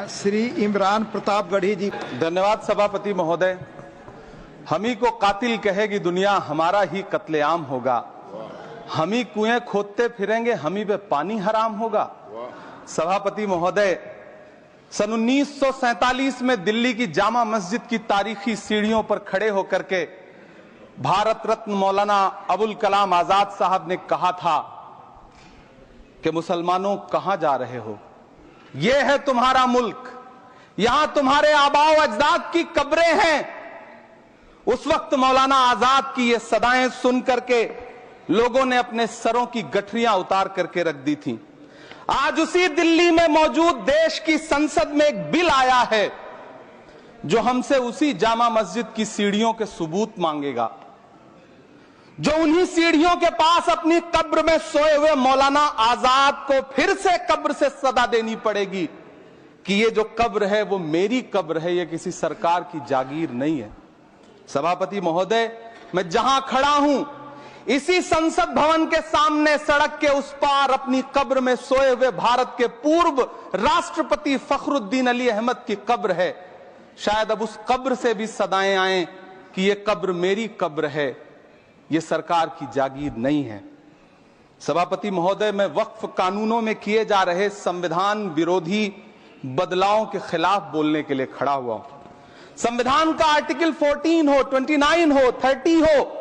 श्री इमरान प्रतापगढ़ी जी। धन्यवाद सभापति महोदय। हम ही को कातिल कहेगी दुनिया, हमारा ही कत्लेआम होगा। हम ही कुएं खोदते फिरेंगे, हम ही पे पानी हराम होगा। सभापति महोदय, सन 1947 में दिल्ली की जामा मस्जिद की तारीखी सीढ़ियों पर खड़े होकर के भारत रत्न मौलाना अबुल कलाम आजाद साहब ने कहा था कि मुसलमानों कहां जा रहे हो, यह है तुम्हारा मुल्क, यहां तुम्हारे आबाओ अजदाद की कब्रें हैं। उस वक्त मौलाना आजाद की ये सदाएं सुन करके लोगों ने अपने सरों की गठरियां उतार करके रख दी थी। आज उसी दिल्ली में मौजूद देश की संसद में एक बिल आया है जो हमसे उसी जामा मस्जिद की सीढ़ियों के सबूत मांगेगा, जो उन्हीं सीढ़ियों के पास अपनी कब्र में सोए हुए मौलाना आजाद को फिर से कब्र से सदा देनी पड़ेगी कि ये जो कब्र है वो मेरी कब्र है, ये किसी सरकार की जागीर नहीं है। सभापति महोदय, मैं जहां खड़ा हूं इसी संसद भवन के सामने सड़क के उस पार अपनी कब्र में सोए हुए भारत के पूर्व राष्ट्रपति फखरुद्दीन अली अहमद की कब्र है। शायद अब उस कब्र से भी सदाएं आए कि ये कब्र मेरी कब्र है, ये सरकार की जागीर नहीं है। सभापति महोदय, मैं वक्फ कानूनों में किए जा रहे संविधान विरोधी बदलावों के खिलाफ बोलने के लिए खड़ा हुआ हूं। संविधान का आर्टिकल 14 हो, 29 हो, 30 हो,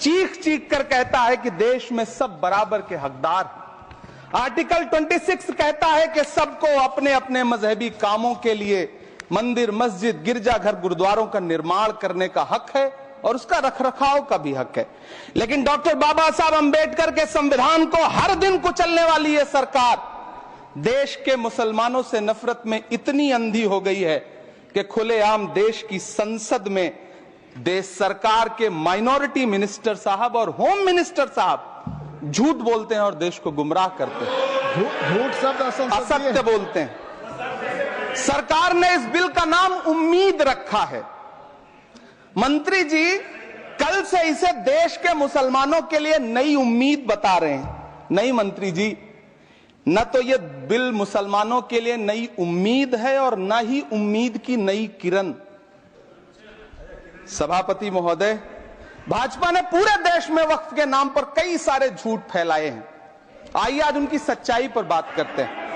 चीख चीख कर कहता है कि देश में सब बराबर के हकदार हैं। आर्टिकल 26 कहता है कि सबको अपने अपने मजहबी कामों के लिए मंदिर, मस्जिद, गिरजाघर, गुरुद्वारों का निर्माण करने का हक है और उसका रखरखाव का भी हक है। लेकिन डॉक्टर बाबा साहब अंबेडकर के संविधान को हर दिन कुचलने वाली ये सरकार देश के मुसलमानों से नफरत में इतनी अंधी हो गई है कि खुलेआम देश की संसद में देश सरकार के माइनॉरिटी मिनिस्टर साहब और होम मिनिस्टर साहब झूठ बोलते हैं और देश को गुमराह करते हैं। झूठ शब्द असत्य बोलते हैं। सरकार ने इस बिल का नाम उम्मीद रखा है। मंत्री जी कल से इसे देश के मुसलमानों के लिए नई उम्मीद बता रहे हैं। नहीं मंत्री जी, न तो यह बिल मुसलमानों के लिए नई उम्मीद है और न ही उम्मीद की नई किरण। सभापति महोदय, भाजपा ने पूरे देश में वक्फ के नाम पर कई सारे झूठ फैलाए हैं। आइए आज उनकी सच्चाई पर बात करते हैं।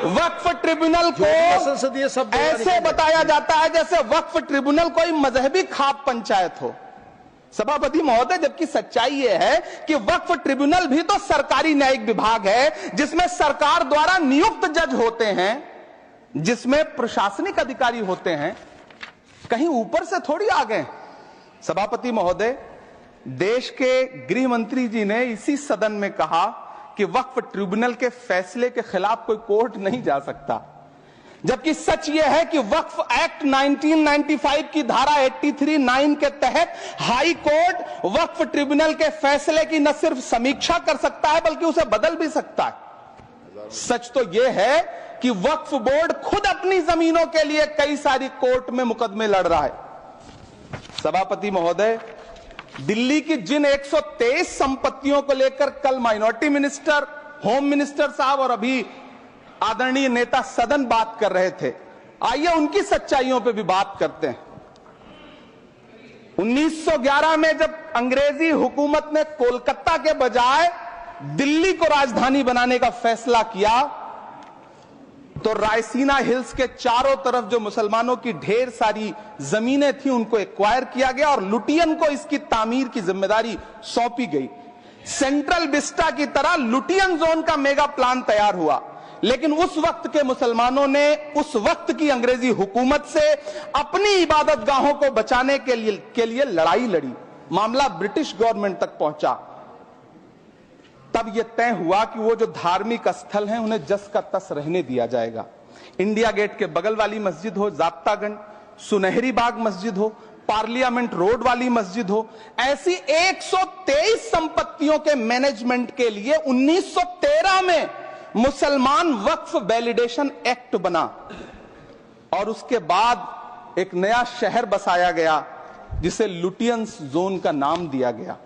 वक्फ ट्रिब्यूनल को ऐसे बताया जाता है जैसे वक्फ ट्रिब्यूनल कोई मजहबी खाप पंचायत हो। सभापति महोदय, जबकि सच्चाई यह है कि वक्फ ट्रिब्यूनल भी तो सरकारी न्यायिक विभाग है जिसमें सरकार द्वारा नियुक्त जज होते हैं, जिसमें प्रशासनिक अधिकारी होते हैं, कहीं ऊपर से थोड़ी आ गए। सभापति महोदय, देश के गृह मंत्री जी ने इसी सदन में कहा कि वक्फ ट्रिब्यूनल के फैसले के खिलाफ कोई कोर्ट नहीं जा सकता, जबकि सच यह है कि वक्फ एक्ट 1995 की धारा 83(9) के तहत हाई कोर्ट वक्फ ट्रिब्यूनल के फैसले की न सिर्फ समीक्षा कर सकता है बल्कि उसे बदल भी सकता है। सच तो यह है कि वक्फ बोर्ड खुद अपनी जमीनों के लिए कई सारी कोर्ट में मुकदमे लड़ रहा है। सभापति महोदय, दिल्ली की जिन 123 संपत्तियों को लेकर कल माइनॉरिटी मिनिस्टर, होम मिनिस्टर साहब और अभी आदरणीय नेता सदन बात कर रहे थे, आइए उनकी सच्चाइयों पे भी बात करते हैं। 1911 में जब अंग्रेजी हुकूमत ने कोलकाता के बजाय दिल्ली को राजधानी बनाने का फैसला किया तो रायसीना हिल्स के चारों तरफ जो मुसलमानों की ढेर सारी जमीनें थी उनको एक्वायर किया गया और लुटियन को इसकी तामीर की जिम्मेदारी सौंपी गई। सेंट्रल विस्टा की तरह लुटियन जोन का मेगा प्लान तैयार हुआ, लेकिन उस वक्त के मुसलमानों ने उस वक्त की अंग्रेजी हुकूमत से अपनी इबादत गाहों को बचाने के लिए लड़ाई लड़ी। मामला ब्रिटिश गवर्नमेंट तक पहुंचा। तब यह तय हुआ कि वो जो धार्मिक स्थल हैं उन्हें जस का तस रहने दिया जाएगा। इंडिया गेट के बगल वाली मस्जिद हो, जाप्तागंज, सुनहरी बाग मस्जिद हो, पार्लियामेंट रोड वाली मस्जिद हो, ऐसी 123 संपत्तियों के मैनेजमेंट के लिए 1913 में मुसलमान वक्फ वैलिडेशन एक्ट बना और उसके बाद एक नया शहर बसाया गया जिसे लुटियंस जोन का नाम दिया गया।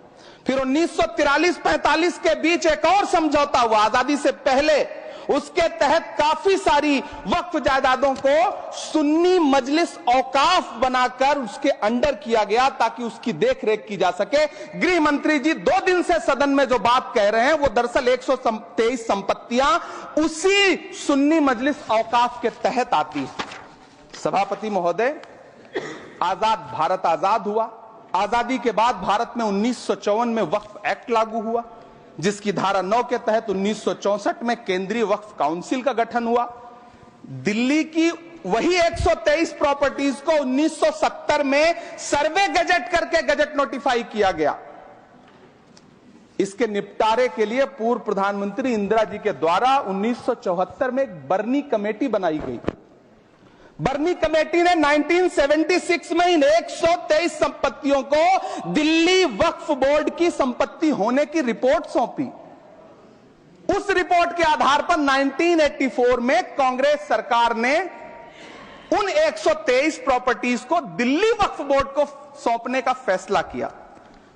फिर 1943-45 के बीच एक और समझौता हुआ आजादी से पहले उसके तहत काफी सारी वक्फ जायदादों को सुन्नी मजलिस औकाफ बनाकर उसके अंडर किया गया ताकि उसकी देखरेख की जा सके। गृह मंत्री जी 2 दिन से सदन में जो बात कह रहे हैं वो दरअसल 123 संपत्तियां उसी सुन्नी मजलिस औकाफ के तहत आती है। सभापति महोदय, आजाद भारत आजाद हुआ। आजादी के बाद भारत में 1954 में वक्फ एक्ट लागू हुआ, जिसकी धारा 9 के तहत 1964 में केंद्रीय वक्फ काउंसिल का गठन हुआ। दिल्ली की वही 123 प्रॉपर्टीज को 1970 में सर्वे गजट करके गजट नोटिफाई किया गया। इसके निपटारे के लिए पूर्व प्रधानमंत्री इंदिरा जी के द्वारा 1974 में एक बर्नी कमेटी बनाई गई। बर्नी कमेटी ने 1976 में इन 123 संपत्तियों को दिल्ली वक्फ बोर्ड की संपत्ति होने की रिपोर्ट सौंपी। उस रिपोर्ट के आधार पर 1984 में कांग्रेस सरकार ने उन 123 प्रॉपर्टीज को दिल्ली वक्फ बोर्ड को सौंपने का फैसला किया,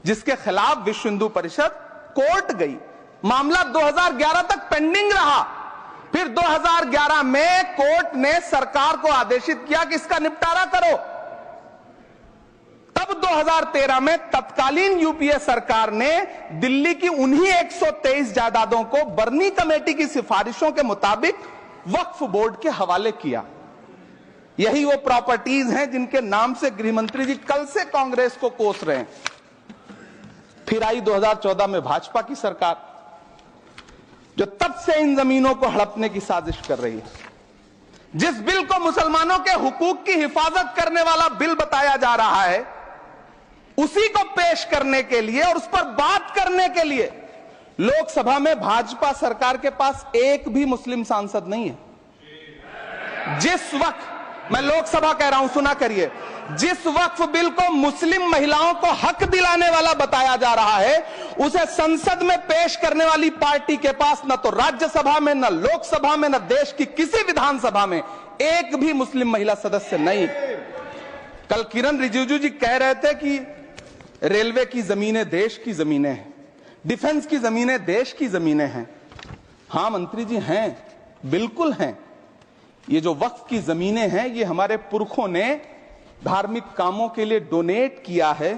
जिसके खिलाफ विश्व हिंदू परिषद कोर्ट गई। मामला 2011 तक पेंडिंग रहा। फिर 2011 में कोर्ट ने सरकार को आदेशित किया कि इसका निपटारा करो। तब 2013 में तत्कालीन यूपीए सरकार ने दिल्ली की उन्हीं 123 जायदादों को बर्नी कमेटी की सिफारिशों के मुताबिक वक्फ बोर्ड के हवाले किया। यही वो प्रॉपर्टीज हैं जिनके नाम से गृहमंत्री जी कल से कांग्रेस को कोस रहे हैं। फिर आई 2014 में भाजपा की सरकार, जो तब से इन जमीनों को हड़पने की साजिश कर रही है। जिस बिल को मुसलमानों के हुकूक की हिफाजत करने वाला बिल बताया जा रहा है, उसी को पेश करने के लिए और उस पर बात करने के लिए लोकसभा में भाजपा सरकार के पास एक भी मुस्लिम सांसद नहीं है। जिस वक्त, मैं लोकसभा कह रहा हूं, सुना करिए, जिस वक्फ बिल को मुस्लिम महिलाओं को हक दिलाने वाला बताया जा रहा है, उसे संसद में पेश करने वाली पार्टी के पास न तो राज्यसभा में, न लोकसभा में, न देश की किसी विधानसभा में एक भी मुस्लिम महिला सदस्य नहीं। कल किरण रिजिजू जी कह रहे थे कि रेलवे की जमीनें देश की जमीनें हैं, डिफेंस की जमीनें देश की जमीनें हैं। हां मंत्री जी हैं, बिल्कुल हैं। ये जो वक्फ की जमीनें हैं, ये हमारे पुरखों ने धार्मिक कामों के लिए डोनेट किया है,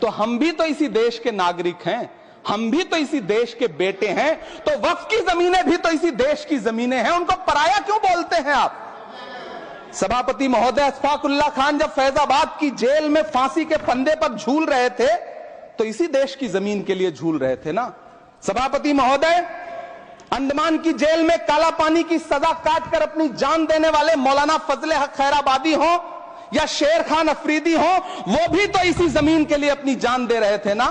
तो हम भी तो इसी देश के नागरिक हैं, हम भी तो इसी देश के बेटे हैं, तो वक्फ की जमीनें भी तो इसी देश की जमीनें हैं। उनको पराया क्यों बोलते हैं आप? सभापति महोदय, अशफाकुल्ला खान जब फैजाबाद की जेल में फांसी के फंदे पर झूल रहे थे, तो इसी देश की जमीन के लिए झूल रहे थे ना। सभापति महोदय, अंडमान की जेल में काला पानी की सजा काटकर अपनी जान देने वाले मौलाना फजले हक खैराबादी हो या शेर खान अफरीदी हो, वो भी तो इसी जमीन के लिए अपनी जान दे रहे थे ना।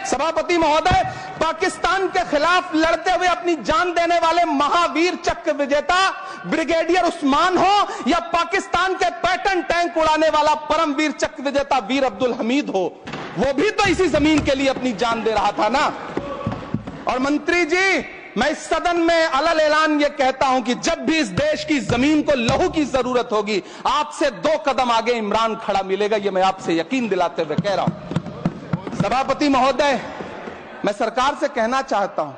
सभापति महोदय, पाकिस्तान के खिलाफ लड़ते हुए अपनी जान देने वाले महावीर चक्र विजेता ब्रिगेडियर उस्मान हो या पाकिस्तान के पैटर्न टैंक उड़ाने वाला परमवीर चक्र विजेता वीर अब्दुल हमीद हो, वो भी तो इसी जमीन के लिए अपनी जान दे रहा था ना। और मंत्री जी, मैं इस सदन में अलल ऐलान ये कहता हूं कि जब भी इस देश की जमीन को लहू की जरूरत होगी, आपसे 2 कदम आगे इमरान खड़ा मिलेगा। ये मैं आपसे यकीन दिलाते हुए कह रहा हूं। सभापति महोदय, मैं सरकार से कहना चाहता हूं,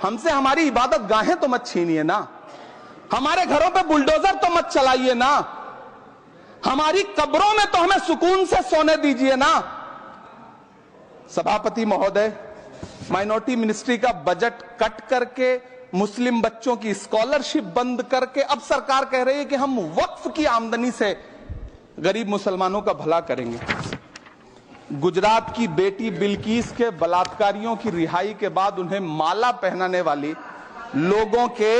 हमसे हमारी इबादत गाहें तो मत छीनिए ना, हमारे घरों पे बुलडोजर तो मत चलाइए ना, हमारी कब्रों में तो हमें सुकून से सोने दीजिए ना। सभापति महोदय, माइनॉरिटी मिनिस्ट्री का बजट कट करके, मुस्लिम बच्चों की स्कॉलरशिप बंद करके अब सरकार कह रही है कि हम वक्फ की आमदनी से गरीब मुसलमानों का भला करेंगे। गुजरात की बेटी बिल्किस के बलात्कारियों की रिहाई के बाद उन्हें माला पहनाने वाली लोगों के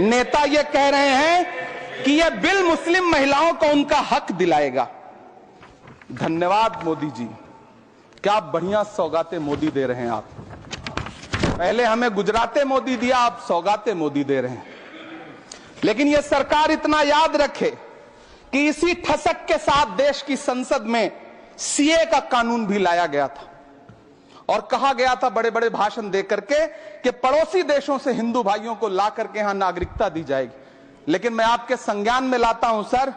नेता ये कह रहे हैं कि यह बिल मुस्लिम महिलाओं को उनका हक दिलाएगा। धन्यवाद मोदी जी, क्या बढ़िया सौगातें मोदी दे रहे हैं आप। पहले हमें गुजराते मोदी दिया, आप सौगाते मोदी दे रहे हैं। लेकिन यह सरकार इतना याद रखे कि इसी ठसक के साथ देश की संसद में सीए का कानून भी लाया गया था और कहा गया था बड़े बड़े भाषण देकर के कि पड़ोसी देशों से हिंदू भाइयों को ला करके यहां नागरिकता दी जाएगी। लेकिन मैं आपके संज्ञान में लाता हूं सर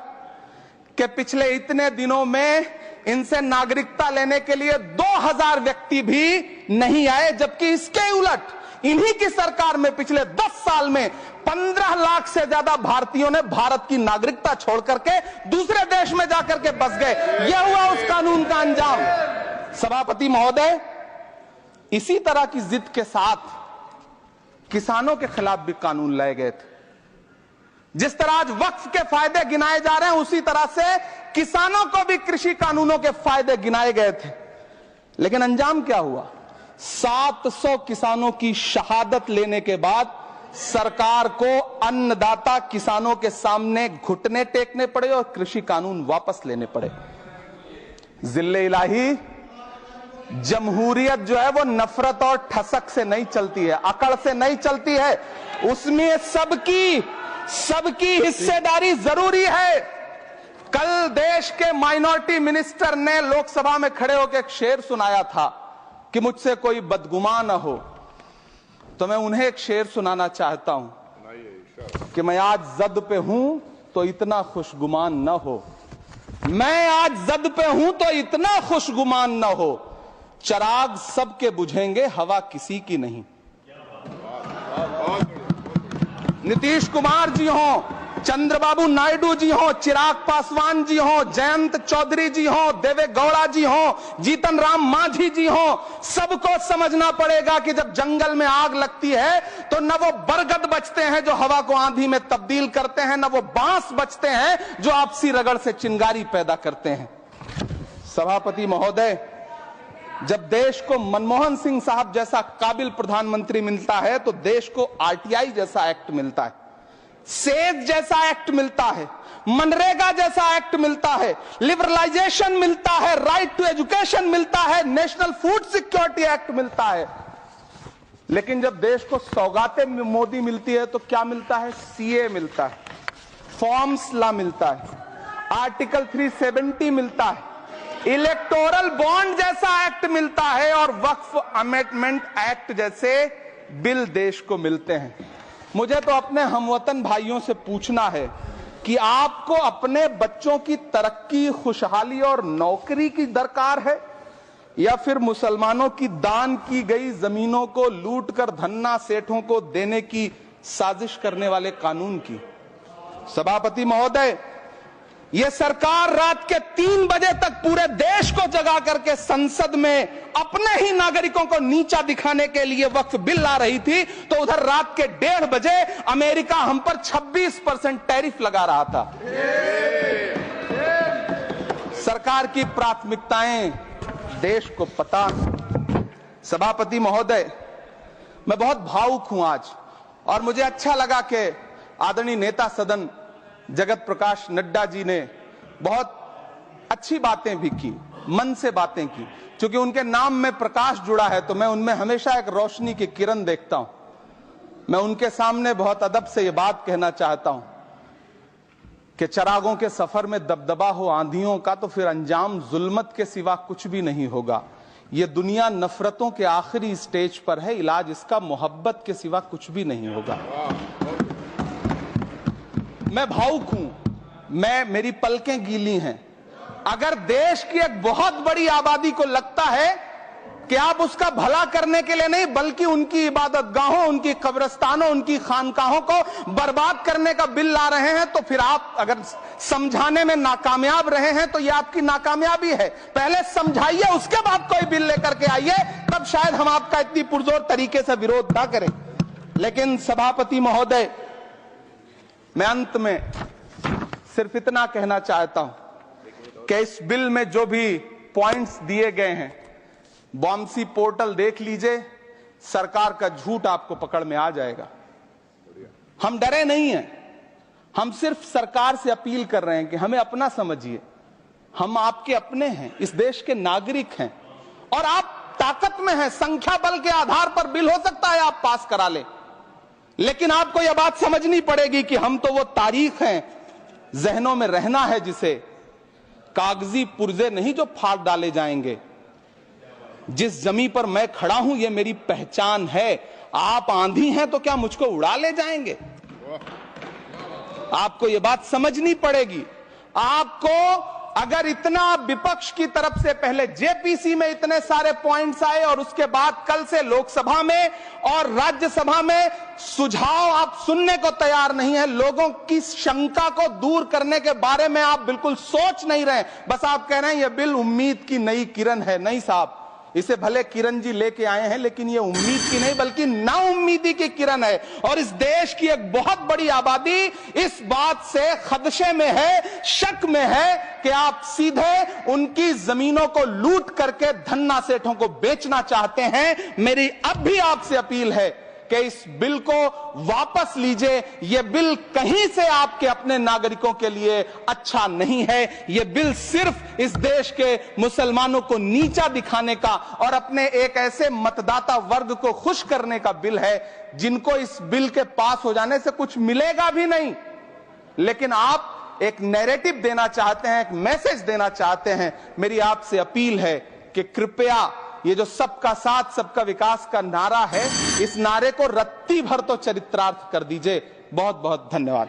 कि पिछले इतने दिनों में इनसे नागरिकता लेने के लिए 2000 व्यक्ति भी नहीं आए, जबकि इसके उलट इन्हीं की सरकार में पिछले 10 साल में 15 लाख से ज्यादा भारतीयों ने भारत की नागरिकता छोड़ करके दूसरे देश में जाकर के बस गए। यह हुआ उस कानून का अंजाम। सभापति महोदय, इसी तरह की जिद के साथ किसानों के खिलाफ भी कानून लाए गए थे। जिस तरह आज वक्फ के फायदे गिनाए जा रहे हैं, उसी तरह से किसानों को भी कृषि कानूनों के फायदे गिनाए गए थे। लेकिन अंजाम क्या हुआ? 700 किसानों की शहादत लेने के बाद सरकार को अन्नदाता किसानों के सामने घुटने टेकने पड़े और कृषि कानून वापस लेने पड़े। जिल्ले इलाही, जमहूरियत जो है वो नफरत और ठसक से नहीं चलती है, अकड़ से नहीं चलती है, उसमें सबकी हिस्सेदारी जरूरी है। कल देश के माइनॉरिटी मिनिस्टर ने लोकसभा में खड़े होकर एक शेर सुनाया था कि मुझसे कोई बदगुमान न हो, तो मैं उन्हें एक शेर सुनाना चाहता हूं कि मैं आज जद पे हूं तो इतना खुशगुमान न हो, मैं आज जद पे हूं तो इतना खुशगुमान न हो, चराग सबके बुझेंगे हवा किसी की नहीं। नीतीश कुमार जी हो, चंद्रबाबू नायडू जी हो, चिराग पासवान जी हो, जयंत चौधरी जी हो, देवे गौड़ा जी हो, जीतन राम मांझी जी हो, सबको समझना पड़ेगा कि जब जंगल में आग लगती है तो न वो बरगद बचते हैं जो हवा को आंधी में तब्दील करते हैं, न वो बांस बचते हैं जो आपसी रगड़ से चिंगारी पैदा करते हैं। सभापति महोदय, जब देश को मनमोहन सिंह साहब जैसा काबिल प्रधानमंत्री मिलता है तो देश को आरटीआई जैसा एक्ट मिलता है, सेज जैसा एक्ट मिलता है, मनरेगा जैसा एक्ट मिलता है, लिबरलाइजेशन मिलता है, राइट टू एजुकेशन मिलता है, नेशनल फूड सिक्योरिटी एक्ट मिलता है। लेकिन जब देश को सौगातें मोदी मिलती है तो क्या मिलता है? सीए मिलता है, फॉर्म्स लॉ मिलता है, आर्टिकल 370 मिलता है, इलेक्टोरल बॉन्ड जैसा एक्ट मिलता है और वक्फ अमेंडमेंट एक्ट जैसे बिल देश को मिलते हैं। मुझे तो अपने हमवतन भाइयों से पूछना है कि आपको अपने बच्चों की तरक्की, खुशहाली और नौकरी की दरकार है या फिर मुसलमानों की दान की गई जमीनों को लूट कर धन्ना सेठों को देने की साजिश करने वाले कानून की? सभापति महोदय, यह सरकार रात के 3 बजे तक पूरे देश को जगा करके संसद में अपने ही नागरिकों को नीचा दिखाने के लिए वक्फ बिल ला रही थी, तो उधर रात के 1:30 बजे अमेरिका हम पर 26% टैरिफ लगा रहा था। सरकार की प्राथमिकताएं देश को पता। सभापति महोदय, मैं बहुत भावुक हूं आज, और मुझे अच्छा लगा कि आदरणीय नेता सदन जगत प्रकाश नड्डा जी ने बहुत अच्छी बातें भी की, मन से बातें की। क्योंकि उनके नाम में प्रकाश जुड़ा है तो मैं उनमें हमेशा एक रोशनी की किरण देखता हूं। मैं उनके सामने बहुत अदब से यह बात कहना चाहता हूं कि चरागों के सफर में दबदबा हो आंधियों का तो फिर अंजाम जुल्मत के सिवा कुछ भी नहीं होगा। यह दुनिया नफरतों के आखिरी स्टेज पर है, इलाज इसका मोहब्बत के सिवा कुछ भी नहीं होगा। मैं भावुक हूं, मेरी पलकें गीली हैं। अगर देश की एक बहुत बड़ी आबादी को लगता है कि आप उसका भला करने के लिए नहीं बल्कि उनकी इबादतगाहों, उनकी कब्रिस्तानों, उनकी खानकाहों को बर्बाद करने का बिल ला रहे हैं, तो फिर आप अगर समझाने में नाकामयाब रहे हैं तो यह आपकी नाकामयाबी है। पहले समझाइए, उसके बाद कोई बिल लेकर के आइए, तब शायद हम आपका इतनी पुरजोर तरीके से विरोध ना करें। लेकिन सभापति महोदय, मैं अंत में सिर्फ इतना कहना चाहता हूं कि इस बिल में जो भी पॉइंट्स दिए गए हैं, बॉम्सी पोर्टल देख लीजिए, सरकार का झूठ आपको पकड़ में आ जाएगा। हम डरे नहीं हैं, हम सिर्फ सरकार से अपील कर रहे हैं कि हमें अपना समझिए। हम आपके अपने हैं, इस देश के नागरिक हैं और आप ताकत में हैं। संख्या बल के आधार पर बिल हो सकता है आप पास करा लें, लेकिन आपको यह बात समझनी पड़ेगी कि हम तो वो तारीख हैं, जहनों में रहना है जिसे, कागजी पुर्जे नहीं जो फाड़ डाले जाएंगे। जिस जमीन पर मैं खड़ा हूं यह मेरी पहचान है। आप आंधी हैं तो क्या मुझको उड़ा ले जाएंगे? आपको यह बात समझनी पड़ेगी। आपको अगर इतना विपक्ष की तरफ से पहले जेपीसी में इतने सारे पॉइंट्स आए और उसके बाद कल से लोकसभा में और राज्यसभा में सुझाव आप सुनने को तैयार नहीं है, लोगों की शंका को दूर करने के बारे में आप बिल्कुल सोच नहीं रहे, बस आप कह रहे हैं यह बिल उम्मीद की नई किरण है। नहीं साहब, इसे भले किरण जी लेके आए हैं, लेकिन ये उम्मीद की नहीं बल्कि नाउम्मीदी की किरण है। और इस देश की एक बहुत बड़ी आबादी इस बात से खदशे में है, शक में है कि आप सीधे उनकी जमीनों को लूट करके धन्ना सेठों को बेचना चाहते हैं। मेरी अब भी आपसे अपील है कि इस बिल को वापस लीजिए। यह बिल कहीं से आपके अपने नागरिकों के लिए अच्छा नहीं है। यह बिल सिर्फ इस देश के मुसलमानों को नीचा दिखाने का और अपने एक ऐसे मतदाता वर्ग को खुश करने का बिल है जिनको इस बिल के पास हो जाने से कुछ मिलेगा भी नहीं। लेकिन आप एक नैरेटिव देना चाहते हैं, एक मैसेज देना चाहते हैं। मेरी आपसे अपील है कि कृपया ये जो सबका साथ सबका विकास का नारा है, इस नारे को रत्ती भर तो चरित्रार्थ कर दीजिए। बहुत बहुत धन्यवाद।